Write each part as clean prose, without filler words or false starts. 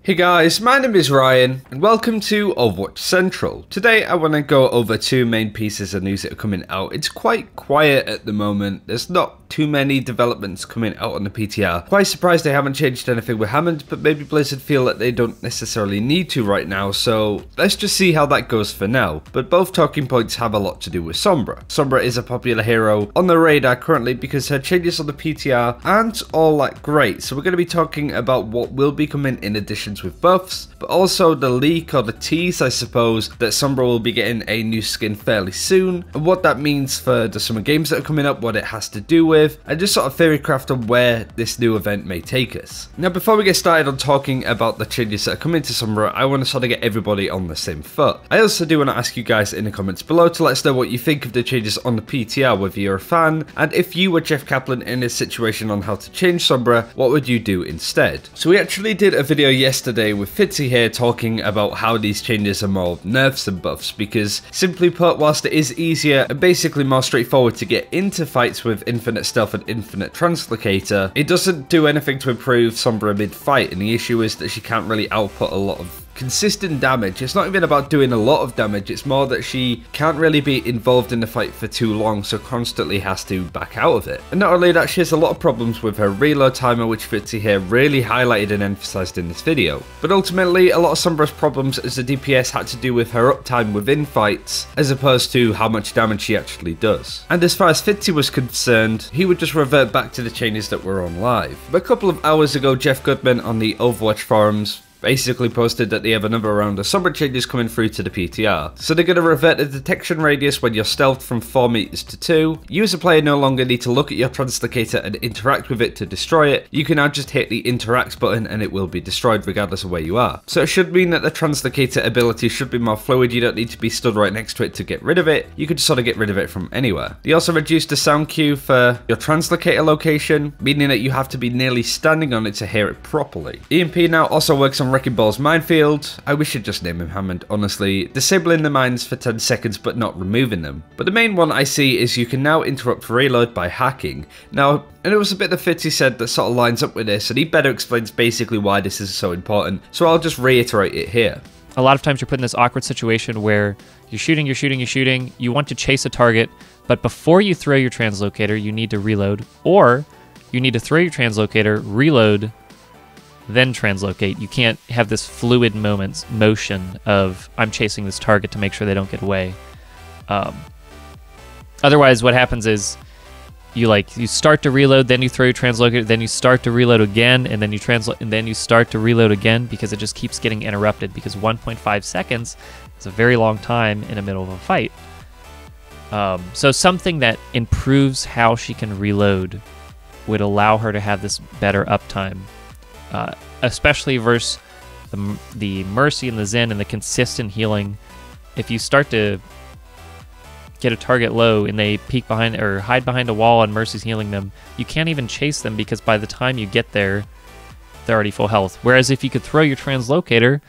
Hey guys, my name is Ryan, and welcome to Overwatch Central. Today I want to go over two main pieces of news that are coming out. It's quite quiet at the moment, there's not too many developments coming out on the PTR. Quite surprised they haven't changed anything with Hammond, but maybe Blizzard feel that they don't necessarily need to right now, so let's just see how that goes for now. But both talking points have a lot to do with Sombra. Sombra is a popular hero on the radar currently because her changes on the PTR aren't all that great, so we're going to be talking about what will be coming in addition with buffs, but also the leak or the tease, I suppose, that Sombra will be getting a new skin fairly soon, and what that means for the summer games that are coming up, what it has to do with, and just sort of theory craft on where this new event may take us. Now, before we get started on talking about the changes that are coming to Sombra, I want to sort of get everybody on the same foot. I also do want to ask you guys in the comments below to let us know what you think of the changes on the PTR, whether you're a fan, and if you were Jeff Kaplan in this situation on how to change Sombra, what would you do instead? So we actually did a video yesterday with Fitzy here talking about how these changes are more nerfs than buffs, because simply put, whilst it is easier and basically more straightforward to get into fights with infinite stealth and infinite translocator, it doesn't do anything to improve Sombra mid-fight, and the issue is that she can't really output a lot of consistent damage. It's not even about doing a lot of damage, it's more that she can't really be involved in the fight for too long, so constantly has to back out of it. And not only that, she has a lot of problems with her reload timer, which Fitzy here really highlighted and emphasized in this video. But ultimately, a lot of Sombra's problems as a DPS had to do with her uptime within fights, as opposed to how much damage she actually does. And as far as Fitzy was concerned, he would just revert back to the changes that were on live. But a couple of hours ago, Jeff Goodman on the Overwatch forums basically posted that they have another round of Sombra changes coming through to the PTR. So they're going to revert the detection radius when you're stealthed from 4 meters to 2. You as a player no longer need to look at your translocator and interact with it to destroy it. You can now just hit the interact button and it will be destroyed regardless of where you are. So it should mean that the translocator ability should be more fluid. You don't need to be stood right next to it to get rid of it. You can just sort of get rid of it from anywhere. They also reduced the sound cue for your translocator location, meaning that you have to be nearly standing on it to hear it properly. EMP now also works on Wrecking Ball's minefield. I wish I'd just name him Hammond, honestly. Disabling the mines for 10 seconds but not removing them. But the main one I see is you can now interrupt reload by hacking. Now, and it was a bit that Fitzy said that sort of lines up with this, and he better explains basically why this is so important, so I'll just reiterate it here. A lot of times you're put in this awkward situation where you're shooting, you want to chase a target, but before you throw your translocator, you need to reload, or you need to throw your translocator, reload, then translocate. You can't have this fluid motion of I'm chasing this target to make sure they don't get away. Otherwise, what happens is you start to reload, then you throw your translocator, then you start to reload again, and then you and then you start to reload again, because it just keeps getting interrupted, because 1.5 seconds is a very long time in the middle of a fight. So something that improves how she can reload would allow her to have this better uptime. Especially versus the Mercy and the Zen and the consistent healing. If you start to get a target low and they peek behind or hide behind a wall and Mercy's healing them, you can't even chase them, because by the time you get there, they're already full health. Whereas if you could throw your translocator,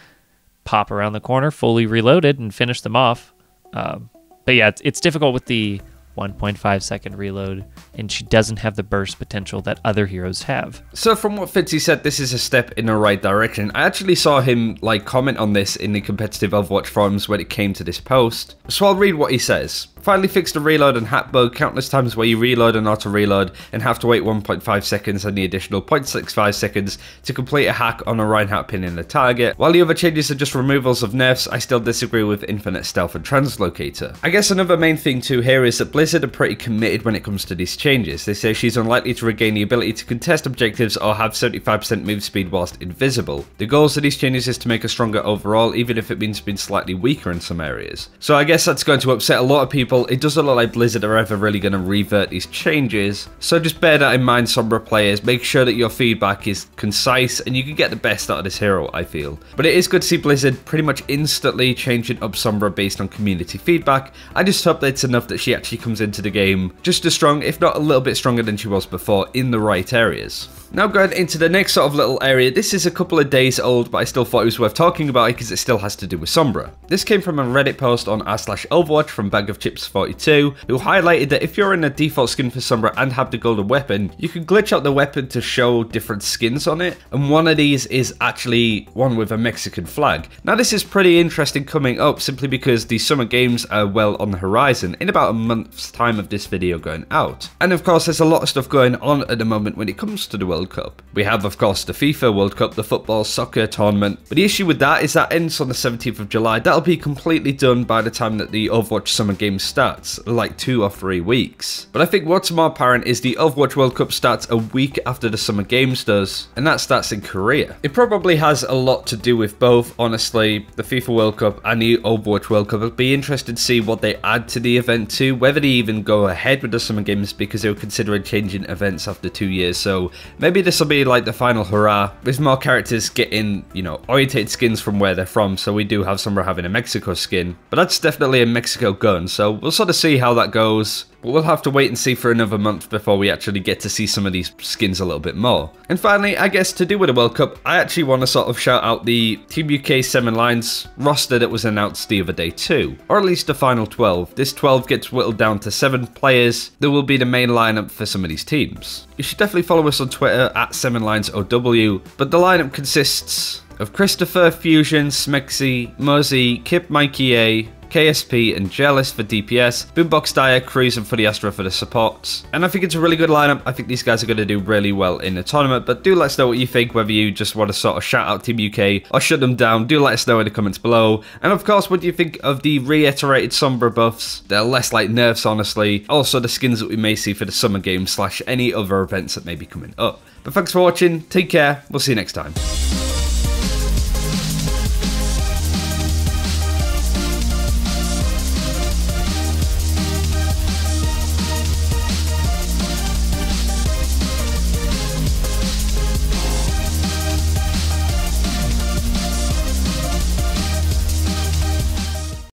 pop around the corner, fully reloaded, and finish them off. But yeah, it's difficult with the 1.5 second reload, and she doesn't have the burst potential that other heroes have. So from what Fitzy said, this is a step in the right direction. I actually saw him comment on this in the competitive Overwatch forums when it came to this post. So I'll read what he says. Finally fixed the reload and hack bug, countless times where you reload and auto reload and have to wait 1.5 seconds and the additional 0.65 seconds to complete a hack on a Reinhardt pinning the target. While the other changes are just removals of nerfs, I still disagree with infinite stealth and translocator. I guess another main thing too here is that Blizzard are pretty committed when it comes to these changes. They say she's unlikely to regain the ability to contest objectives or have 75% move speed whilst invisible. The goals of these changes is to make her stronger overall, even if it means being slightly weaker in some areas. So I guess that's going to upset a lot of people. It doesn't look like Blizzard are ever really going to revert these changes, so just bear that in mind, Sombra players. Make sure that your feedback is concise and you can get the best out of this hero, I feel. But it is good to see Blizzard pretty much instantly changing up Sombra based on community feedback. I just hope that it's enough that she actually comes into the game just as strong, if not a little bit stronger than she was before, in the right areas. Now going into the next sort of little area, this is a couple of days old, but I still thought it was worth talking about it because it still has to do with Sombra. This came from a Reddit post on r/Overwatch from BagofChips42, who highlighted that if you're in a default skin for Sombra and have the golden weapon, you can glitch out the weapon to show different skins on it, and one of these is actually one with a Mexican flag. Now this is pretty interesting coming up simply because the Summer Games are well on the horizon in about a month's time of this video going out. And of course there's a lot of stuff going on at the moment when it comes to the World Cup. We have of course the FIFA World Cup, the football soccer tournament, but the issue with that is that ends on the 17th of July. That'll be completely done by the time that the Overwatch Summer Games starts, like 2 or 3 weeks. But I think what's more apparent is the Overwatch World Cup starts a week after the Summer Games does, and that starts in Korea. It probably has a lot to do with both, honestly, the FIFA World Cup and the Overwatch World Cup. I'll be interested to see what they add to the event too, whether they even go ahead with the Summer Games because they were considering changing events after 2 years, so maybe this will be like the final hurrah with more characters getting, you know, oriented skins from where they're from. So we do have Sombra having a Mexico skin, but that's definitely a Mexico gun, so we'll sort of see how that goes. But we'll have to wait and see for another month before we actually get to see some of these skins a little bit more. And finally, I guess to do with the World Cup, I actually want to sort of shout out the Team UK 7 Lions roster that was announced the other day too, or at least the final 12. This 12 gets whittled down to 7 players that will be the main lineup for some of these teams. You should definitely follow us on Twitter at 7LionsOW, but the lineup consists of Christopher, Fusion, Smexy, Muzzy, Kip, Mikey A, KSP and Jealous for DPS, Boombox Dyer, Cruz and Footy Astra for the supports. And I think it's a really good lineup. I think these guys are going to do really well in the tournament, but do let us know what you think, whether you just want to sort of shout out Team UK or shut them down. Do let us know in the comments below. And of course, what do you think of the reiterated Sombra buffs? They're less like nerfs, honestly. Also the skins that we may see for the Summer Games / any other events that may be coming up. But thanks for watching, take care, we'll see you next time.